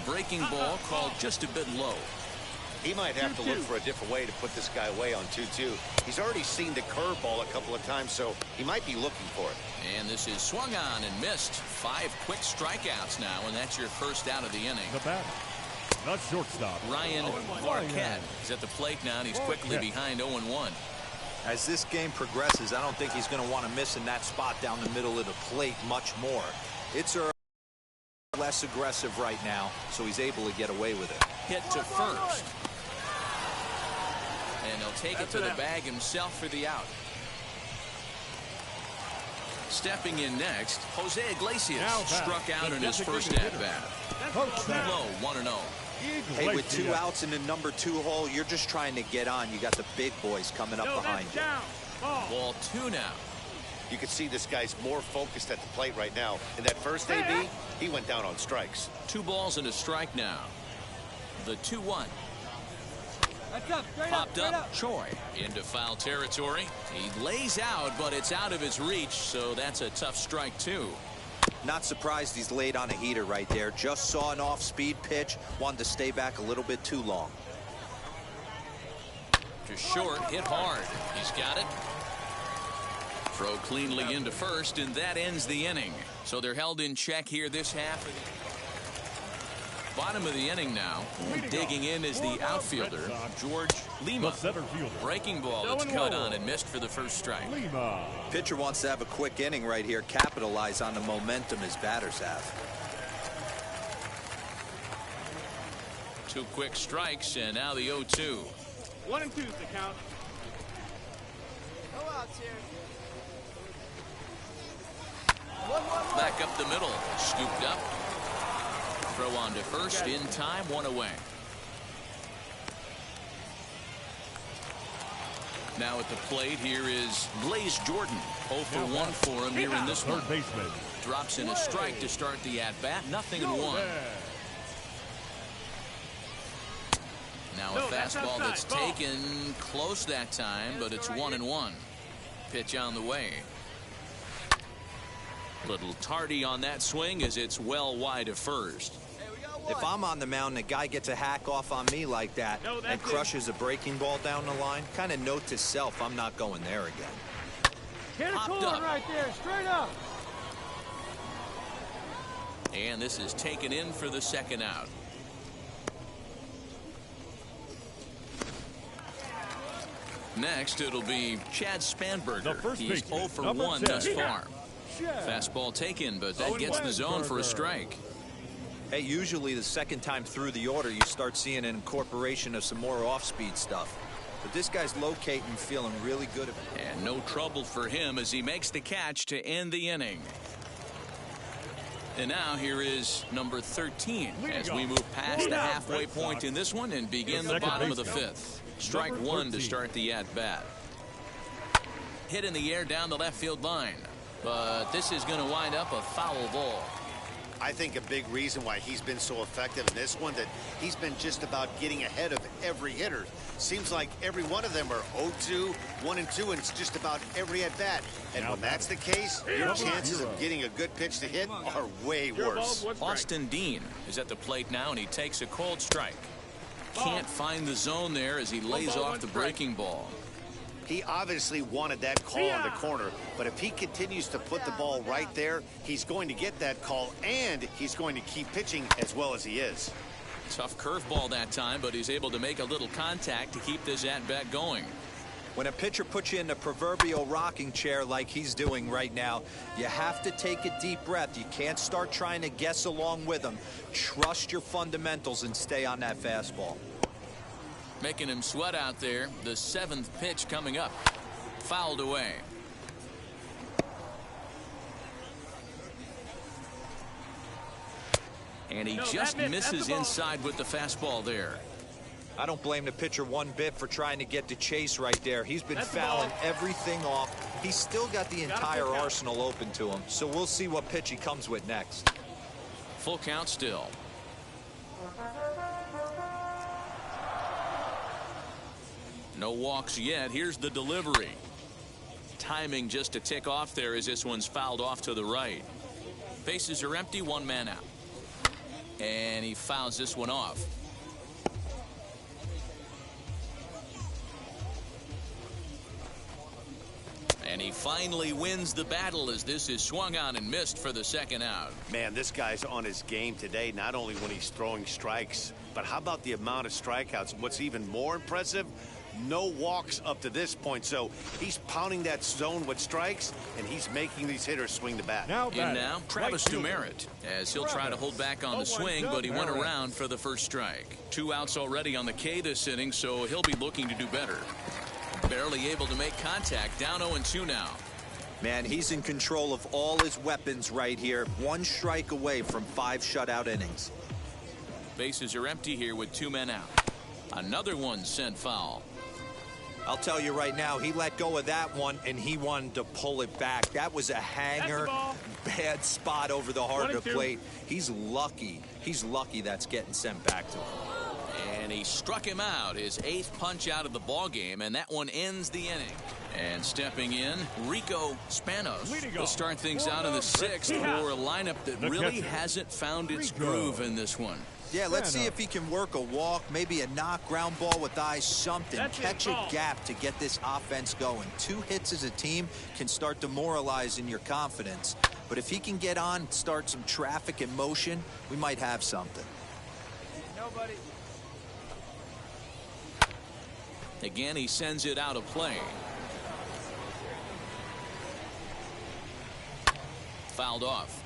Breaking ball called just a bit low. He might have to look for a different way to put this guy away on 2-2. He's already seen the curveball a couple of times, so he might be looking for it. And this is swung on and missed. 5 quick strikeouts now, and that's your first out of the inning. The batter, the shortstop, Ryan Marquette is at the plate now, and he's quickly behind 0-1. As this game progresses, I don't think he's going to want to miss in that spot down the middle of the plate much more. It's less aggressive right now, so he's able to get away with it. Hit to first. And he'll take it to the bag himself for the out. Stepping in next, Jose Iglesias struck out in his first at-bat. Too low, 1-0. Hey, with 2 outs in the number 2 hole, you're just trying to get on. You got the big boys coming up behind you. Ball 2 now. You can see this guy's more focused at the plate right now. In that first AB, he went down on strikes. 2 balls and a strike now. The 2-1. Popped up, Choi into foul territory. He lays out, but it's out of his reach, so that's a tough strike, too. Not surprised he's laid on a heater right there. Just saw an off-speed pitch. Wanted to stay back a little bit too long. To short, hit hard. He's got it. Throw cleanly into first, and that ends the inning. So they're held in check here this half. Bottom of the inning now. Digging in is the outfielder, George Lima. The center fielder. Breaking ball that's cut on and missed for the first strike. Lima. Pitcher wants to have a quick inning right here. Capitalize on the momentum his batters have. 2 quick strikes, and now the 0-2. 1 and 2's the count. Go out here. Back up the middle. Scooped up. Throw on to first. In time. 1 away. Now at the plate here is Blaze Jordan. 0 for 1 for him here in this one. Third baseman. Drops in a strike to start the at-bat. 0-1. Now a fastball that's taken close that time, but it's 1-1. Pitch on the way. Little tardy on that swing as it's well wide of first. If I'm on the mound and a guy gets a hack off on me like that and crushes a breaking ball down the line, kind of note to self, I'm not going there again. Hit a corner right there, straight up. And this is taken in for the second out. Next, it'll be Chad Spanberger. He's 0 for 1 thus far. Fastball taken, but that gets the zone for a strike. Hey, usually the second time through the order, you start seeing an incorporation of some more off-speed stuff. But this guy's locating, feeling really good about it. And no trouble for him as he makes the catch to end the inning. And now here is number 13 as we move past the halfway point in this one and begin the bottom of the 5th. Strike 1 to start the at-bat. Hit in the air down the left field line. But this is going to wind up a foul ball. I think a big reason why he's been so effective in this one, that he's been just about getting ahead of every hitter. Seems like every one of them are 0-2, 1 and 2, and it's just about every at bat. And when that's the case, your chances of getting a good pitch to hit are way worse. Austin Dean is at the plate now, and he takes a cold strike. Can't find the zone there as he lays off the breaking ball. He obviously wanted that call on the corner, but if he continues to put the ball right there, he's going to get that call, and he's going to keep pitching as well as he is. Tough curveball that time, but he's able to make a little contact to keep this at-bat going. When a pitcher puts you in the proverbial rocking chair like he's doing right now, you have to take a deep breath. You can't start trying to guess along with him. Trust your fundamentals and stay on that fastball. Making him sweat out there. The 7th pitch coming up. Fouled away. And he just misses inside with the fastball there. I don't blame the pitcher one bit for trying to get the chase right there. He's been fouling everything off. He's still got the entire arsenal open to him. So we'll see what pitch he comes with next. Full count still. No walks yet. Here's the delivery. Timing just a tick off there as this one's fouled off to the right. Bases are empty, 1 man out. And he fouls this one off. And he finally wins the battle as this is swung on and missed for the second out. Man, this guy's on his game today, not only when he's throwing strikes, but how about the amount of strikeouts? What's even more impressive, no walks up to this point. So he's pounding that zone with strikes, and he's making these hitters swing the bat. In now, Travis Demerit, as he'll try to hold back on the swing, but he went around for the first strike. 2 outs already on the K this inning, so he'll be looking to do better. Barely able to make contact. Down 0-2 now. Man, he's in control of all his weapons right here. 1 strike away from 5 shutout innings. Bases are empty here with 2 men out. Another one sent foul. I'll tell you right now, he let go of that one, and he wanted to pull it back. That was a hanger, bad spot over the heart of the plate. He's lucky. He's lucky that's getting sent back to him. And he struck him out, his 8th punch out of the ball game, and that one ends the inning. And stepping in, Rico Spanos. He'll will start things out in the 6th for a lineup that really hasn't found its groove in this one. Yeah, let's see if he can work a walk, maybe a knock, ground ball with eyes, something. Catch a gap to get this offense going. 2 hits as a team can start demoralizing your confidence. But if he can get on, start some traffic in motion, we might have something. Nobody. Again, he sends it out of play. Fouled off.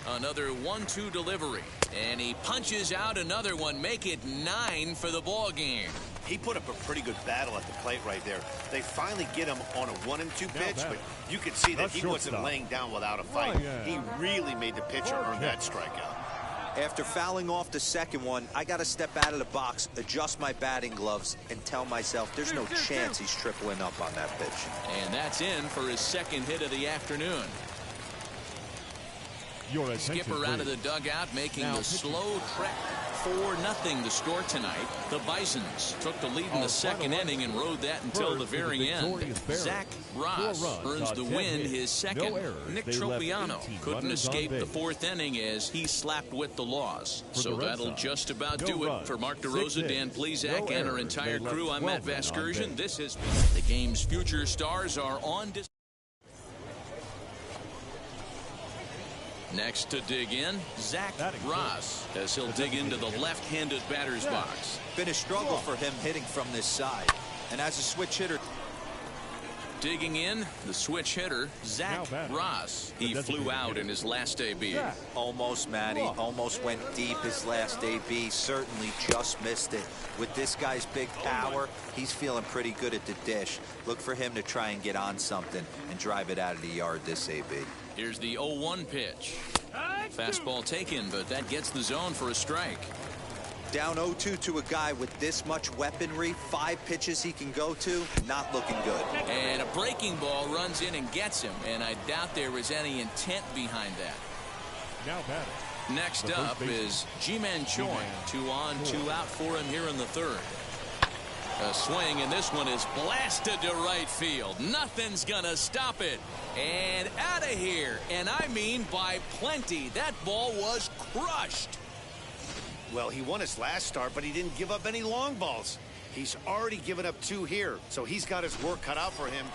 Another 1-2 delivery, and he punches out another one. Make it 9 for the ball game. He put up a pretty good battle at the plate right there. They finally get him on a 1-2 pitch, but you could see that he wasn't laying down without a fight. He really made the pitcher earn that strikeout. After fouling off the second one, I got to step out of the box, adjust my batting gloves, and tell myself there's no chance he's tripling up on that pitch. And that's in for his 2nd hit of the afternoon. Skipper out of the dugout, making the slow trek. 4-0 the score tonight. The Bisons took the lead in the 2nd inning and rode that until the very end. Zach Ross earns the win, his 2nd. Nick Tropiano couldn't escape the 4th inning as he slapped with the loss. So that'll just about do it. For Mark DeRosa, Dan Plesac, and our entire crew, I'm Matt Vasgersian. This has been the game's future stars are on display. Next to dig in, Zach Ross, as he'll dig into the left-handed batter's box. Been a struggle for him hitting from this side. And as a switch hitter, digging in, the switch hitter, Zach Ross. He flew out in his last AB. Almost, Matty. Almost went deep his last AB. Certainly just missed it. With this guy's big power, he's feeling pretty good at the dish. Look for him to try and get on something and drive it out of the yard this AB. Here's the 0-1 pitch. Fastball taken, but that gets the zone for a strike. Down 0-2 to a guy with this much weaponry, 5 pitches he can go to, not looking good. And a breaking ball runs in and gets him, and I doubt there was any intent behind that. Now batting. Next up is Ji-Man Choi. 2 on, 2 out for him here in the 3rd. A swing, and this one is blasted to right field. Nothing's gonna stop it. And out of here, and I mean by plenty. That ball was crushed. Well, he won his last start, but he didn't give up any long balls. He's already given up 2 here, so he's got his work cut out for him.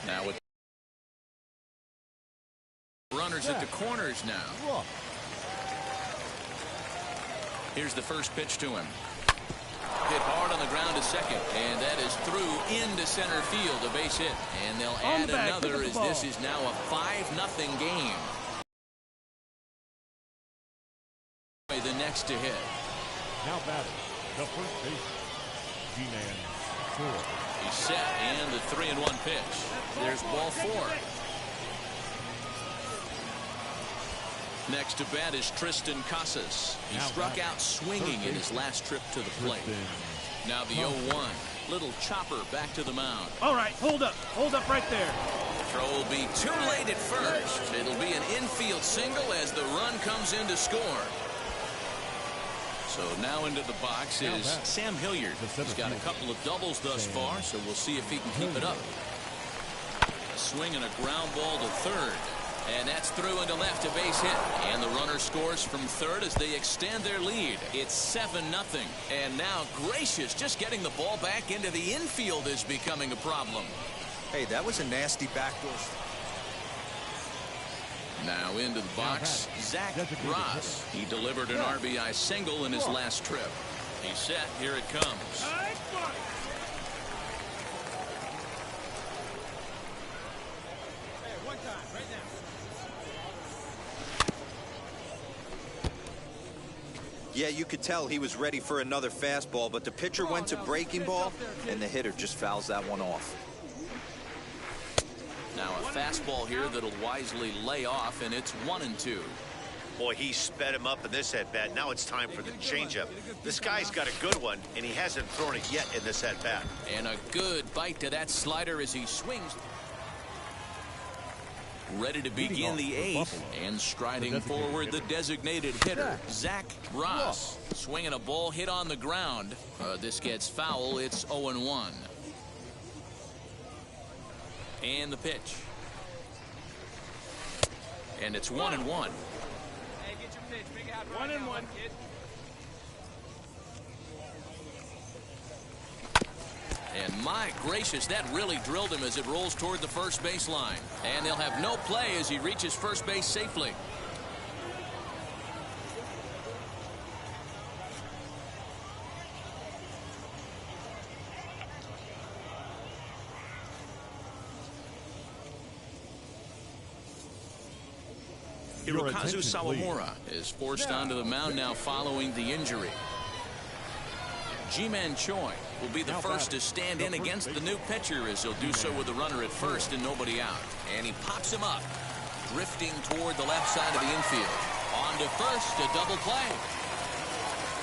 Now with runners at the corners now. Here's the first pitch to him. Hit hard on the ground to second, and that is through into center field, a base hit. And they'll add another as this is now a 5-0 game. The next to hit. Now batting, the first baseman, Ji-Man Choi. He's set, and the 3-1 pitch. There's ball 4. Next to bat is Tristan Casas. He struck out swinging in his last trip to the plate. Now the 0-1. Little chopper back to the mound. All right, hold up right there. Throw will be too late at first. It'll be an infield single as the run comes in to score. So now into the box is Sam Hilliard. He's got a couple of doubles thus far, so we'll see if he can keep it up. A swing and a ground ball to 3rd. And that's through into left, a base hit. And the runner scores from 3rd as they extend their lead. It's 7-0. And now, gracious, just getting the ball back into the infield is becoming a problem. Hey, that was a nasty backdoor. Now into the box, Zach Ross. He delivered an RBI single in his last trip. He's set. Here it comes. Yeah, you could tell he was ready for another fastball, but the pitcher went to breaking ball, and the hitter just fouls that one off. Now a fastball here that'll wisely lay off, and it's 1-2. Boy, he sped him up in this at-bat. Now it's time for the changeup. This guy's got a good one, and he hasn't thrown it yet in this at-bat. And a good bite to that slider as he swings. Ready to begin the 8th, and striding forward the designated hitter, Zach Ross. Swinging a ball hit on the ground. This gets foul. It's 0-1. And the pitch. And it's 1-1. Hey, get your pitch. Big out right 1-1, kid. And my gracious, that really drilled him as it rolls toward the first baseline. And they'll have no play as he reaches first base safely. Hirokazu Sawamura is forced onto the mound now following the injury. Ji-Man Choi will be the first to stand in against the new pitcher, as he'll do so with the runner at first and nobody out. And he pops him up, drifting toward the left side of the infield. On to first, a double play.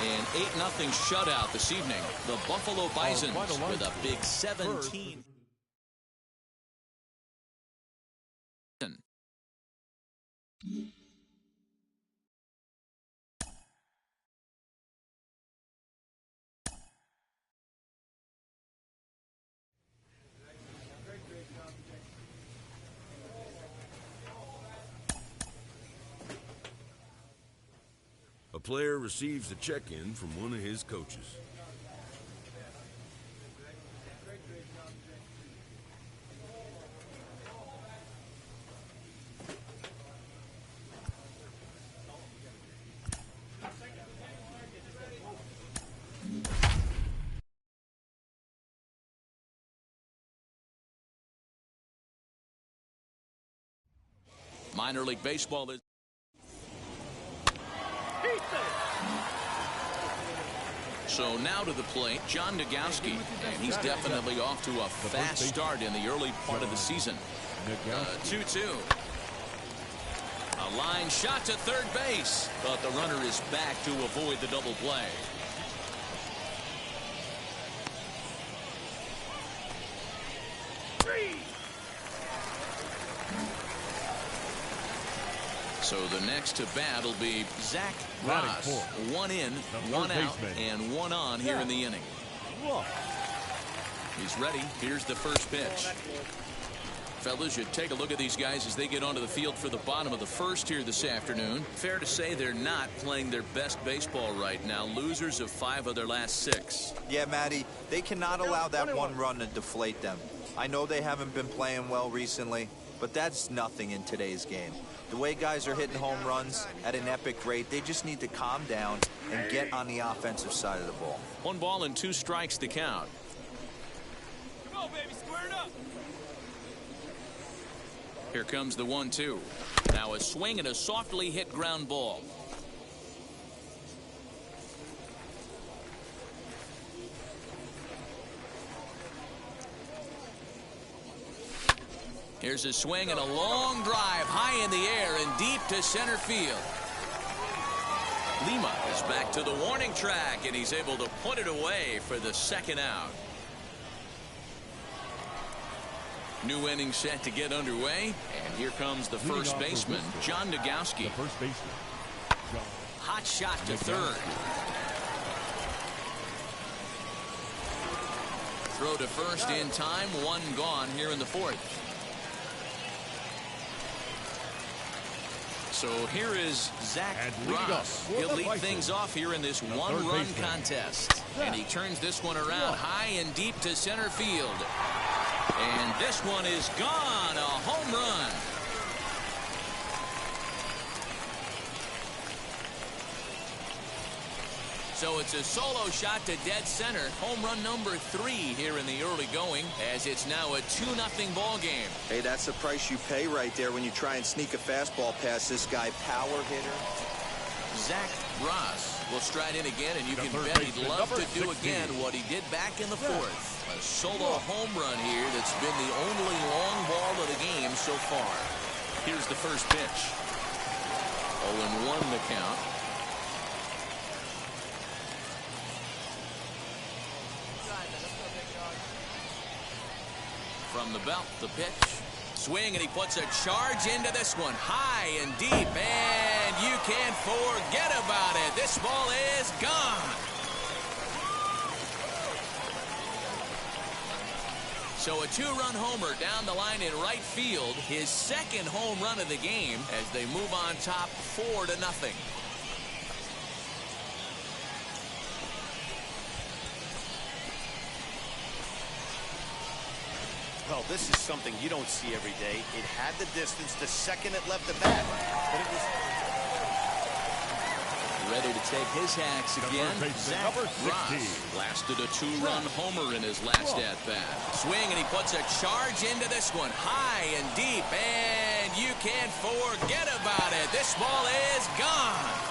An 8-0 shutout this evening. The Buffalo Bisons with a big 17. A player receives a check-in from one of his coaches. Minor League Baseball is. So now to the plate, John Nogowski, and he's definitely off to a fast start in the early part of the season. 2-2. A line shot to third base, but the runner is back to avoid the double play. So the next to bat will be Zach Ross. 1 in, 1 out, and 1 on here in the inning. He's ready. Here's the first pitch. Fellas, you take a look at these guys as they get onto the field for the bottom of the first here this afternoon. Fair to say they're not playing their best baseball right now. Losers of 5 of their last 6. Yeah, Matty, they cannot allow that one run to deflate them. I know they haven't been playing well recently, but that's nothing in today's game. The way guys are hitting home runs at an epic rate, they just need to calm down and get on the offensive side of the ball. 1 ball and 2 strikes to count. Come on, baby, square it up. Here comes the 1-2. Now a swing and a softly hit ground ball. Here's a swing and a long drive high in the air and deep to center field. Lima is back to the warning track, and he's able to put it away for the second out. New inning set to get underway, and here comes the first baseman, John Nogowski. Hot shot to third. Throw to first in time, 1 gone here in the 4th. So here is Zach Ross. He'll lead things off here in this 1-run contest. And he turns this one around high and deep to center field. And this one is gone. A home run. So it's a solo shot to dead center. Home run number 3 here in the early going, as it's now a 2-0 ball game. Hey, that's the price you pay right there when you try and sneak a fastball past this guy. Power hitter. Zach Ross will stride in again, and you can bet he'd love to do again what he did back in the 4th. A solo home run here that's been the only long ball of the game so far. Here's the first pitch. 0-1 the count. From the belt, the pitch. Swing, and he puts a charge into this one. High and deep, and you can't forget about it. This ball is gone. So a two-run homer down the line in right field. His second home run of the game as they move on top 4-0. Well, this is something you don't see every day. It had the distance. The second it left the bat, but it was ready to take his hacks again. Zach Ross blasted a two-run homer in his last at-bat. Swing, and he puts a charge into this one. High and deep, and you can't forget about it. This ball is gone.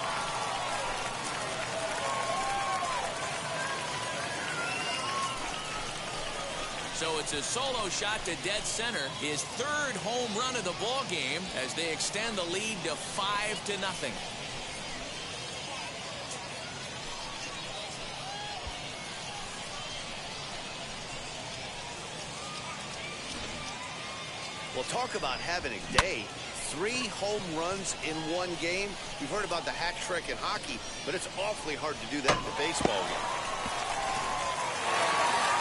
So it's a solo shot to dead center. His third home run of the ball game as they extend the lead to 5-0. Well, talk about having a day. 3 home runs in one game. We've heard about the hack trick in hockey, but it's awfully hard to do that in a baseball game.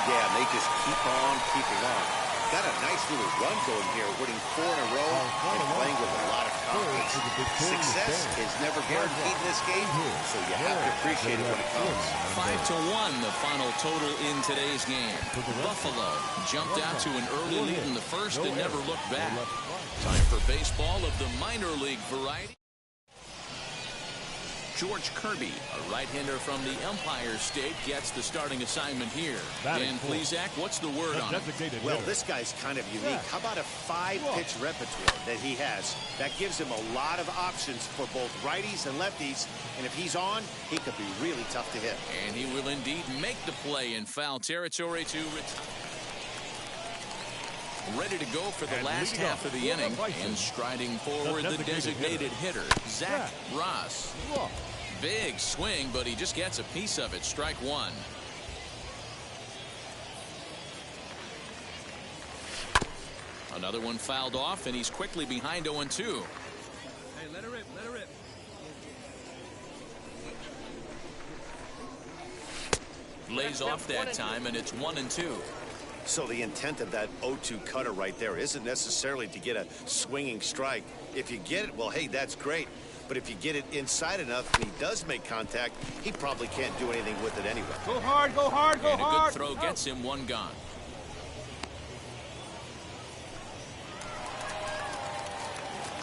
Yeah, and they just keep on keeping on. Got a nice little run going here, winning 4 in a row and playing with a lot of confidence. Success is never guaranteed in this game, so you have to appreciate it when it comes. 5-1, the final total in today's game. Buffalo jumped out to an early lead in the first and never looked back. Time for baseball of the minor league variety. George Kirby, a right-hander from the Empire State, gets the starting assignment here. Dan Plesac, what's the word on it? Well, this guy's kind of unique. How about a 5-pitch repertoire that he has? That gives him a lot of options for both righties and lefties. And if he's on, he could be really tough to hit. And he will indeed make the play in foul territory to retire. Ready to go for the last half of the inning, and striding forward the designated hitter, Zach Ross. Big swing, but he just gets a piece of it. Strike one. Another one fouled off, and he's quickly behind 0-2. Hey, let her rip, let her rip. Lays off that time, and it's 1-2. So the intent of that 0-2 cutter right there isn't necessarily to get a swinging strike. If you get it, well, hey, that's great. But if you get it inside enough and he does make contact, he probably can't do anything with it anyway. Go hard, go hard, go hard. And a good throw gets him one gone.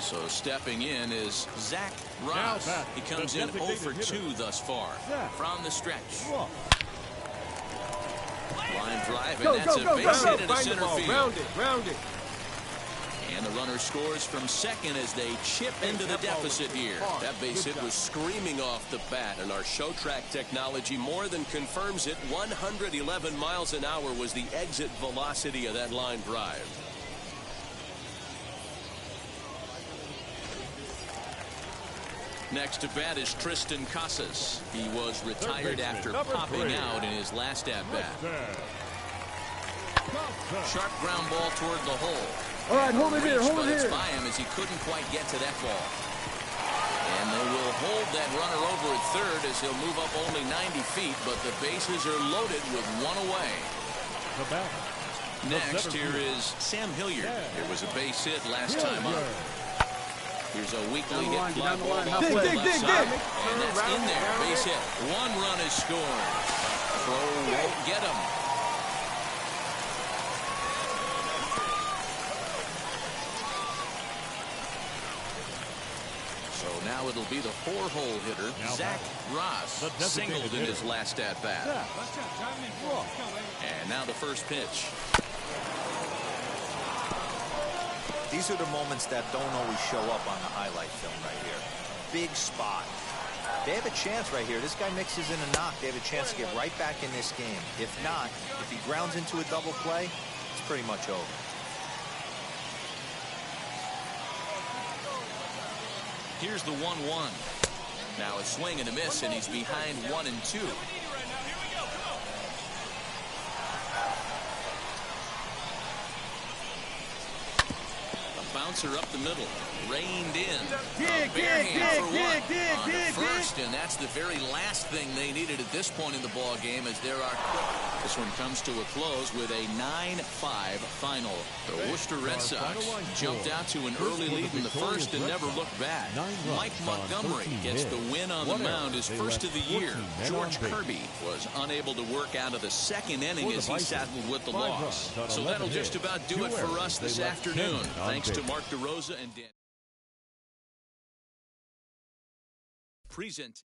So stepping in is Zach Ross. He comes in 0 for 2 thus far from the stretch. Line drive, and that's a base hit into center field. Round it. And the runner scores from second as they chip into the deficit here. That base hit was screaming off the bat, and our show track technology more than confirms it. 111 miles an hour was the exit velocity of that line drive. Next to bat is Tristan Casas. He was retired after popping out in his last at-bat. Sharp ground ball toward the hole. All right, hold it here, hold it here. It's by him as he couldn't quite get to that ball. And they will hold that runner over at third as he'll move up only 90 feet, but the bases are loaded with one away. Next, here is Sam Hilliard. There was a base hit last time up. Here's a weakly hit fly ball off the left side, and that's in there. Base hit. One run is scored. Throw won't get him. So now it'll be the 4-hole hitter, Zach Ross, singled in his last at-bat. And now the first pitch. These are the moments that don't always show up on the highlight film right here. Big spot. They have a chance right here. This guy mixes in a knock. They have a chance to get right back in this game. If not, if he grounds into a double play, it's pretty much over. Here's the 1-1. Now a swing and a miss, and he's behind 1-2. bouncer up the middle. Reined in. A bare hand for one on the first, and that's the very last thing they needed at this point in the ball game, as there are quick. This one comes to a close with a 9-5 final. The Worcester Red Sox jumped out to an early lead in the first and never looked back. Mike Montgomery gets the win on the mound, his first of the year. George Kirby was unable to work out of the second inning as he saddled with the loss. So that'll just about do it for us this afternoon. Thanks to Mark DeRosa and Dan. Present.